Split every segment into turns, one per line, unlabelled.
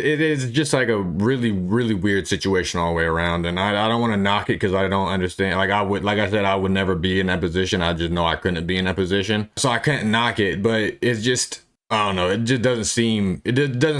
it is just like a really, really weird situation all the way around. And I don't want to knock it because I don't understand. Like like I said, I would never be in that position. I just know I couldn't be in that position. So I couldn't knock it, but it's just, I don't know. It just doesn't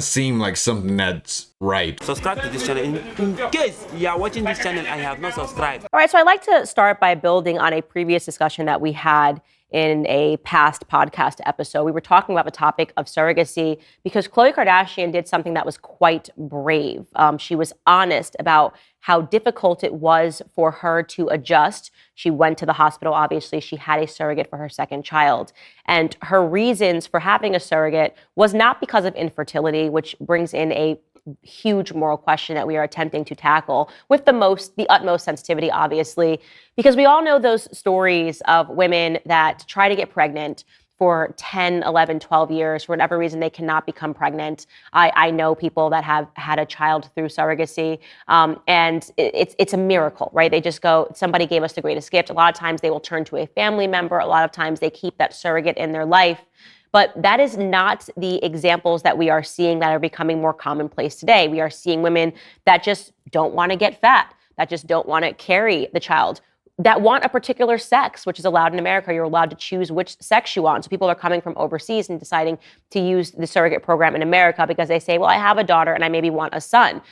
seem like something that's right.
Subscribe to this channel in case you are watching this channel and you have not subscribed.
All right, so I'd like to start by building on a previous discussion that we had in a past podcast episode. We were talking about the topic of surrogacy because Khloe Kardashian did something that was quite brave. She was honest about how difficult it was for her to adjust. She went to the hospital. Obviously, she had a surrogate for her second child. And her reasons for having a surrogate was not because of infertility, which brings in a huge moral question that we are attempting to tackle with the utmost sensitivity, obviously, because we all know those stories of women that try to get pregnant for 10, 11, 12 years. For whatever reason, they cannot become pregnant. I know people that have had a child through surrogacy, and it's a miracle, right? They just go, somebody gave us the greatest gift. A lot of times they will turn to a family member. A lot of times they keep that surrogate in their life. But that is not the examples that we are seeing that are becoming more commonplace today. We are seeing women that just don't want to get fat, that just don't want to carry the child, that want a particular sex, which is allowed in America. You're allowed to choose which sex you want. So people are coming from overseas and deciding to use the surrogate program in America because they say, well, I have a daughter and I maybe want a son.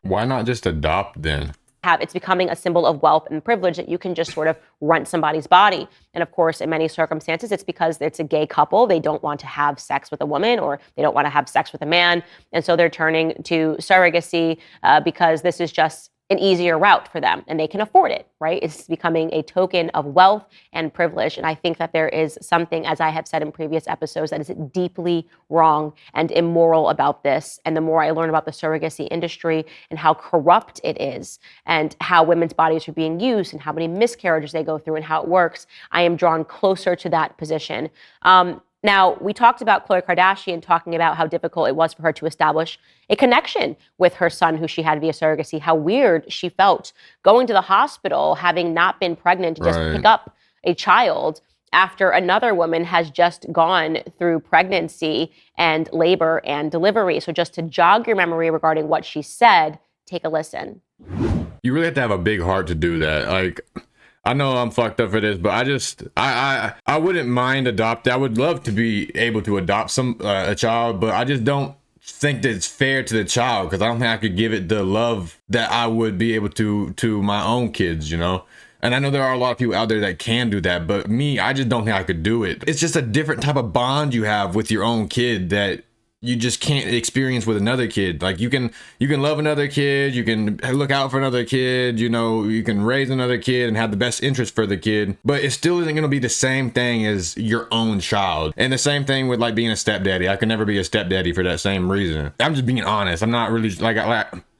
Why not just adopt then?
It's becoming a symbol of wealth and privilege that you can just sort of rent somebody's body. And of course, in many circumstances, it's because it's a gay couple. They don't want to have sex with a woman or they don't want to have sex with a man. And so they're turning to surrogacy because this is just an easier route for them and they can afford it, right? It's becoming a token of wealth and privilege. And I think that there is something, as I have said in previous episodes, that is deeply wrong and immoral about this. And the more I learn about the surrogacy industry and how corrupt it is and how women's bodies are being used and how many miscarriages they go through and how it works, I am drawn closer to that position. Now, we talked about Khloe Kardashian talking about how difficult it was for her to establish a connection with her son who she had via surrogacy, how weird she felt going to the hospital, having not been pregnant, to just pick up a child after another woman has just gone through pregnancy and labor and delivery. So just to jog your memory regarding what she said, take a listen.
You really have to have a big heart to do that. Like, I know I'm fucked up for this, but I wouldn't mind adopting. I would love to be able to adopt a child, but I just don't think that it's fair to the child because I don't think I could give it the love that I would be able to my own kids, you know? And I know there are a lot of people out there that can do that, but me, I just don't think I could do it. It's just a different type of bond you have with your own kid that you just can't experience with another kid. Like you can love another kid, you can look out for another kid, you know, you can raise another kid and have the best interest for the kid, but it still isn't going to be the same thing as your own child. And the same thing with like being a stepdaddy. I could never be a stepdaddy for that same reason. I'm just being honest. I'm not really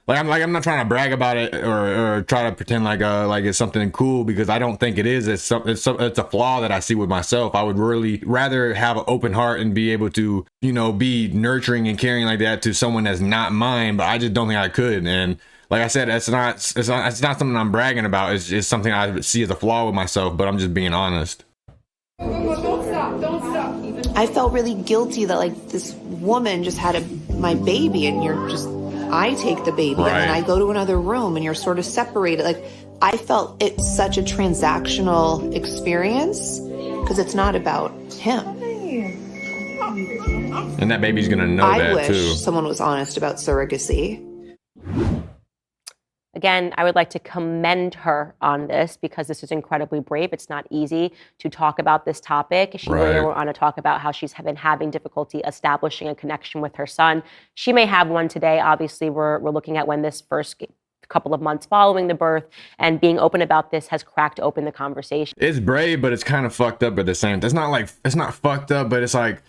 I'm not trying to brag about it or try to pretend like it's something cool because I don't think it is. It's a flaw that I see with myself. I would really rather have an open heart and be able to, you know, be nurturing and caring like that to someone that's not mine, but I just don't think I could. And like I said, it's not something I'm bragging about. It's just something I see as a flaw with myself, but I'm just being honest.
Don't stop.
I felt really guilty that like this woman just had my baby and I take the baby and then I go to another room and you're sort of separated. Like I felt it's such a transactional experience because it's not about him.
And that baby's gonna know that too.
I wish someone was honest about surrogacy.
Again, I would like to commend her on this because this is incredibly brave. It's not easy to talk about this topic. She really went on to talk about how she's been having difficulty establishing a connection with her son. She may have one today. Obviously, we're looking at when this first couple of months following the birth, and being open about this has cracked open the conversation.
It's brave, but it's kind of fucked up at the same time. It's not fucked up, but it's like,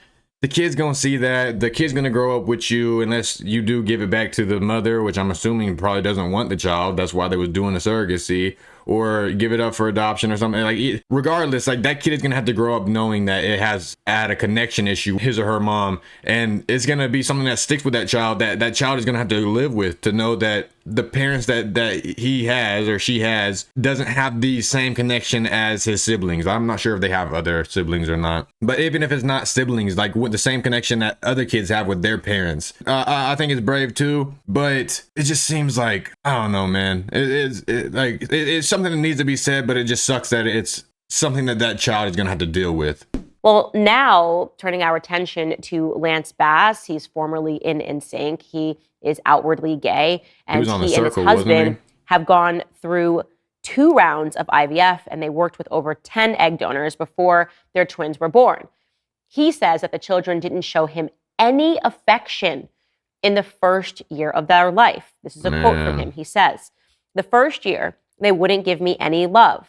the kid's gonna see that. The kid's gonna grow up with you unless you do give it back to the mother, which I'm assuming probably doesn't want the child. That's why they was doing the surrogacy. or give it up for adoption or something. Like, regardless, like, that kid is gonna have to grow up knowing that it has had a connection issue, his or her mom, and it's gonna be something that sticks with that child, that child is gonna have to live with, to know that the parents that he has or she has doesn't have the same connection as his siblings. I'm not sure if they have other siblings or not, but even if it's not siblings, like with the same connection that other kids have with their parents, I think it's brave too. But it just seems like, I don't know, man. It's something that needs to be said, but it just sucks that it's something that child is gonna have to deal with.
Well, now turning our attention to Lance Bass, he's formerly in NSYNC. He is outwardly gay, and he and his husband have gone through 2 rounds of IVF, and they worked with over 10 egg donors before their twins were born. He says that the children didn't show him any affection in the first year of their life. This is a quote from him. He says, "The first year, they wouldn't give me any love.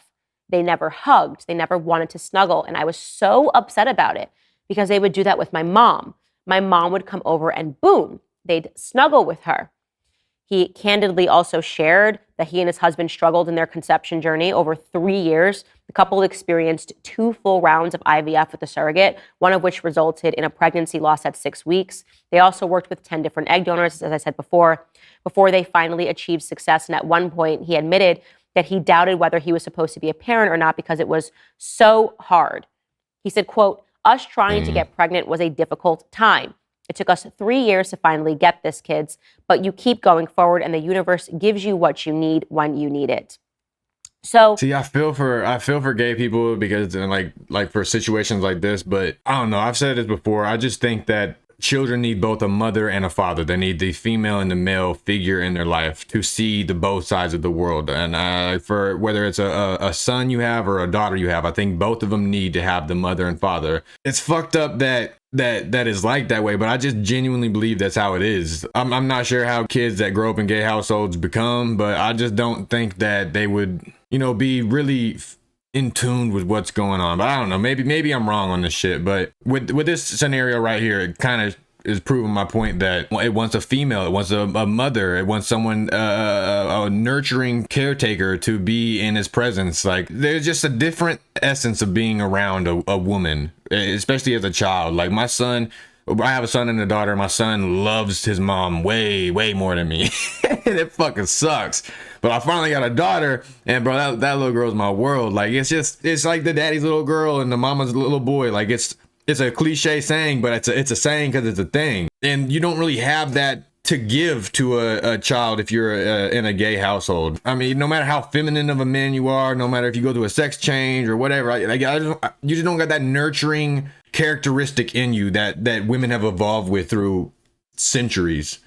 They never hugged. They never wanted to snuggle. And I was so upset about it because they would do that with my mom. My mom would come over and boom, they'd snuggle with her." He candidly also shared that he and his husband struggled in their conception journey over 3 years. The couple experienced 2 full rounds of IVF with a surrogate, one of which resulted in a pregnancy loss at 6 weeks. They also worked with 10 different egg donors, as I said before they finally achieved success. And at one point, he admitted that he doubted whether he was supposed to be a parent or not because it was so hard. He said, quote, "Us trying to get pregnant was a difficult time. It took us 3 years to finally get this, kids, but you keep going forward and the universe gives you what you need when you need it." So
see, I feel for gay people because like for situations like this, but I don't know. I've said this before. I just think that children need both a mother and a father. They need the female and the male figure in their life to see the both sides of the world. And for whether it's a son you have or a daughter you have, I think both of them need to have the mother and father. It's fucked up that is like that way, but I just genuinely believe that's how it is. I'm not sure how kids that grow up in gay households become, but I just don't think that they would, be really in tune with what's going on. But I don't know, maybe I'm wrong on this shit, but with this scenario right here, it kind of is proving my point that it wants a female, it wants a mother, it wants someone, a nurturing caretaker to be in his presence. Like, there's just a different essence of being around a woman, especially as a child. Like my son, I have a son and a daughter. My son loves his mom way more than me. And it fucking sucks. But I finally got a daughter, and bro, that little girl's my world. Like, it's like the daddy's little girl and the mama's little boy. Like, it's a cliche saying, but it's a saying because it's a thing. And you don't really have that to give to a child if you're in a gay household. I mean, no matter how feminine of a man you are, no matter if you go through a sex change or whatever, you just don't got that nurturing characteristic in you that women have evolved with through centuries.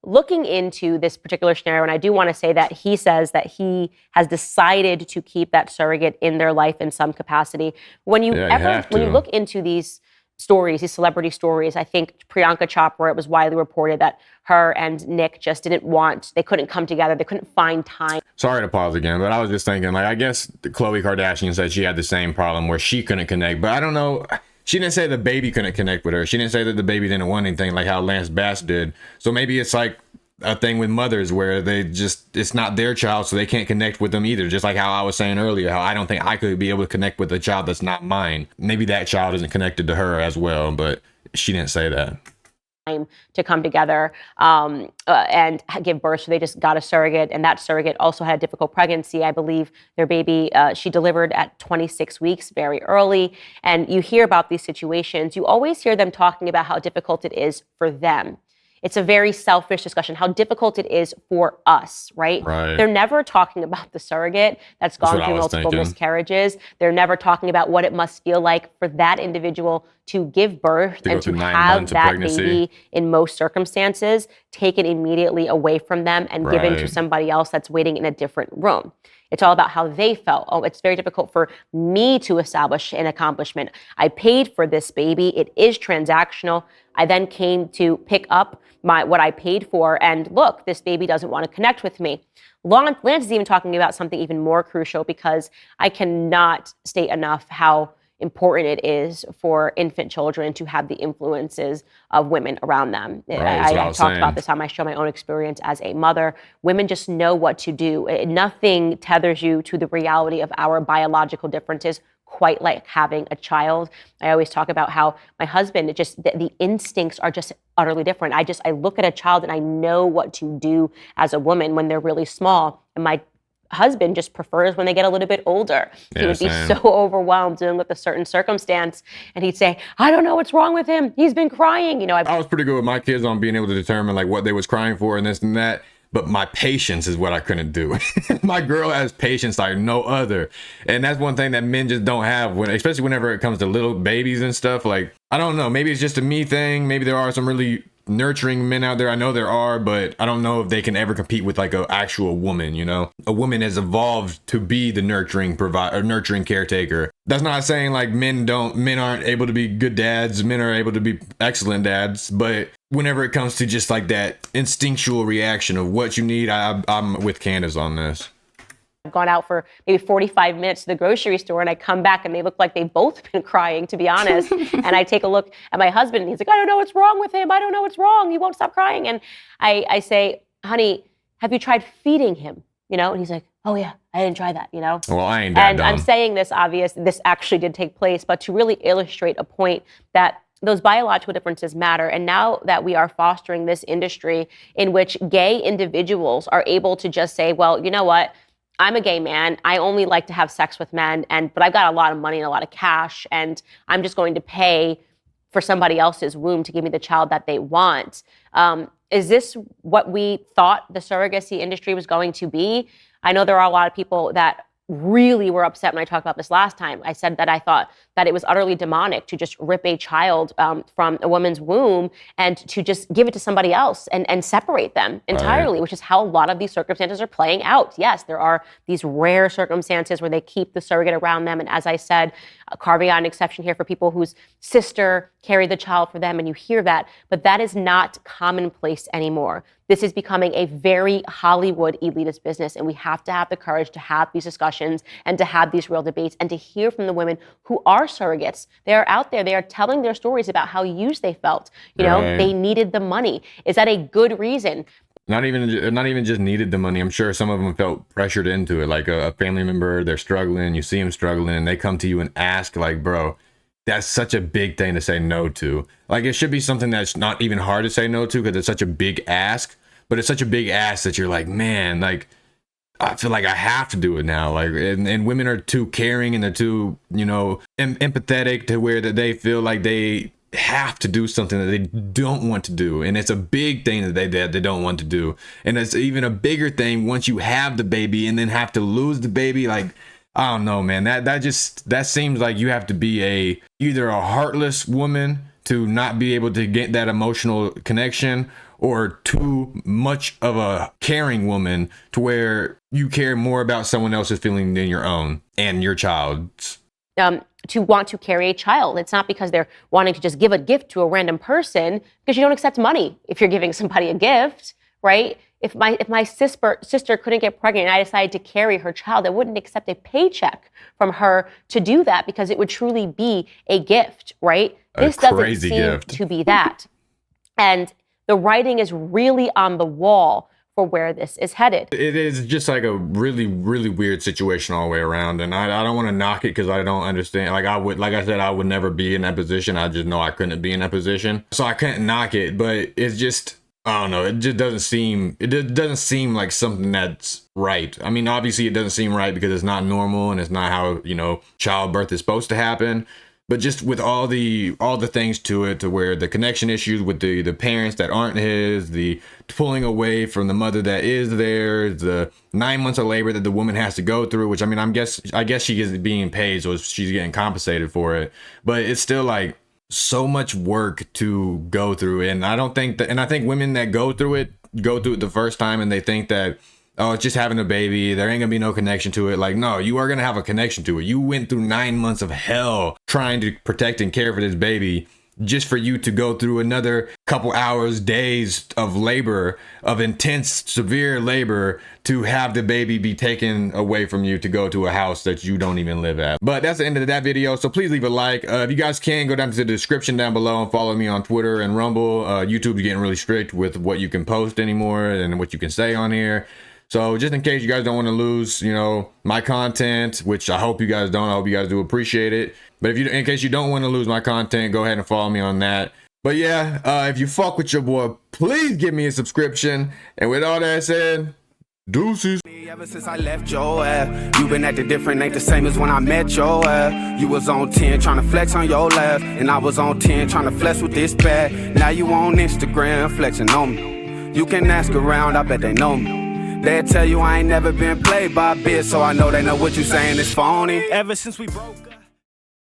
Looking into this particular scenario, and I do want to say that he says that he has decided to keep that surrogate in their life in some capacity. When you look into these stories, these celebrity stories, I think Priyanka Chopra, it was widely reported that her and Nick just they couldn't come together. They couldn't find time. Sorry
to pause again, but I was just thinking, like, I guess Khloe Kardashian said she had the same problem where she couldn't connect, but I don't know. She didn't say the baby couldn't connect with her. She didn't say that the baby didn't want anything like how Lance Bass did. So maybe it's like a thing with mothers where it's not their child, so they can't connect with them either. Just like how I was saying earlier, how I don't think I could be able to connect with a child that's not mine. Maybe that child isn't connected to her as well, but she didn't say that.
To come together and give birth. So they just got a surrogate, and that surrogate also had a difficult pregnancy. I believe their baby, she delivered at 26 weeks, very early. And you hear about these situations. You always hear them talking about how difficult it is for them. It's a very selfish discussion, how difficult it is for us, right? They're never talking about the surrogate that's gone through multiple miscarriages. They're never talking about what it must feel like for that individual to give birth and to have that baby in most circumstances taken immediately away from them and given to somebody else that's waiting in a different room. It's all about how they felt. Oh, it's very difficult for me to establish an accomplishment. I paid for this baby. It is transactional. I then came to pick up what I paid for, and look, this baby doesn't want to connect with me. Lance is even talking about something even more crucial, because I cannot state enough how important it is for infant children to have the influences of women around them.
Right,
I talked about this on my show, my own experience as a mother. Women just know what to do. Nothing tethers you to the reality of our biological differences quite like having a child. I always talk about how my husband, the instincts are just utterly different. I look at a child and I know what to do as a woman when they're really small. And my husband just prefers when they get a little bit older. He would be so overwhelmed dealing with a certain circumstance, and he'd say, I don't know what's wrong with him. He's been crying. You know,
I was pretty good with my kids on being able to determine like what they was crying for and this and that. But my patience is what I couldn't do. My girl has patience like no other. And that's one thing that men just don't have, especially whenever it comes to little babies and stuff. Like, I don't know, maybe it's just a me thing. Maybe there are some really nurturing men out there. I know there are, but I don't know if they can ever compete with like an actual woman, you know? A woman has evolved to be the nurturing nurturing caretaker. That's not saying like men aren't able to be good dads, men are able to be excellent dads, but whenever it comes to just like that instinctual reaction of what you need, I'm with Candace on this.
I've gone out for maybe 45 minutes to the grocery store and I come back and they look like they've both been crying, to be honest. And I take a look at my husband and he's like, I don't know what's wrong with him. I don't know what's wrong. He won't stop crying. And I say, honey, have you tried feeding him? You know, and he's like, oh yeah, I didn't try that, you know?
Well, I ain't that dumb.
I'm saying this this actually did take place, but to really illustrate a point that those biological differences matter. And now that we are fostering this industry in which gay individuals are able to just say, well, you know what? I'm a gay man. I only like to have sex with men, but I've got a lot of money and a lot of cash, and I'm just going to pay for somebody else's womb to give me the child that they want. Is this what we thought the surrogacy industry was going to be? I know there are a lot of people that really were upset when I talked about this last time. I said that I thought that it was utterly demonic to just rip a child from a woman's womb and to just give it to somebody else and separate them entirely, which is how a lot of these circumstances are playing out. Yes, there are these rare circumstances where they keep the surrogate around them. And as I said, carving out an exception here for people whose sister carried the child for them, and you hear that, but that is not commonplace anymore. This is becoming a very Hollywood elitist business, and we have to have the courage to have these discussions and to have these real debates and to hear from the women who are surrogates. They are out there. They are telling their stories about how used they felt. You know, they needed the money. Is that a good reason?
Not even just needed the money. I'm sure some of them felt pressured into it. Like a family member, they're struggling. You see them struggling, and they come to you and ask, like, bro, that's such a big thing to say no to. Like, it should be something that's not even hard to say no to because it's such a big ask. But it's such a big ask that you're like, man, like, I feel like I have to do it now. Like, and women are too caring and they're too, you know, empathetic to where that they feel like they have to do something that they don't want to do. And it's a big thing that they don't want to do. And it's even a bigger thing once you have the baby and then have to lose the baby. Like, I don't know, man, that seems like you have to be either a heartless woman to not be able to get that emotional connection, or too much of a caring woman to where you care more about someone else's feeling than your own and your child's.
To want to carry a child. It's not because they're wanting to just give a gift to a random person, because you don't accept money if you're giving somebody a gift, right? If my sister couldn't get pregnant and I decided to carry her child, I wouldn't accept a paycheck from her to do that because it would truly be a gift, right? This doesn't seem to be that. And the writing is really on the wall for where this is headed.
It is just like a really, really weird situation all the way around. And I don't want to knock it because I don't understand. Like I said, I would never be in that position. I just know I couldn't be in that position. So I couldn't knock it, but it's just, I don't know. It just doesn't seem like something that's right. I mean, obviously it doesn't seem right because it's not normal and it's not how, you know, childbirth is supposed to happen. But just with all the things to it, to where the connection issues with the parents that aren't his, the pulling away from the mother that is there, the 9 months of labor that the woman has to go through, which I mean, I guess she is being paid, so she's getting compensated for it. But it's still like so much work to go through, and I think women that go through it the first time and they think that, oh, it's just having a baby, there ain't gonna be no connection to it. Like, no, you are gonna have a connection to it. You went through 9 months of hell trying to protect and care for this baby, just for you to go through another couple hours, days of labor, of intense, severe labor, to have the baby be taken away from you to go to a house that you don't even live at. But that's the end of that video, so please leave a like. If you guys can, go down to the description down below and follow me on Twitter and Rumble. YouTube's getting really strict with what you can post anymore and what you can say on here. So just in case you guys don't want to lose, you know, my content, which I hope you guys don't, I hope you guys do appreciate it. But if you, in case you don't want to lose my content, go ahead and follow me on that. But yeah, if you fuck with your boy, please give me a subscription. And with all that said, deuces.
Ever since I left your ass, you been acting different, ain't the same as when I met your ass. You was on 10 trying to flex on your last, and I was on 10 trying to flex with this bag. Now you on Instagram flexing on me. You can ask around, I bet they know me. They'll tell you I ain't never been played by a bitch, so I know they know what you saying is phony. Ever since we broke up.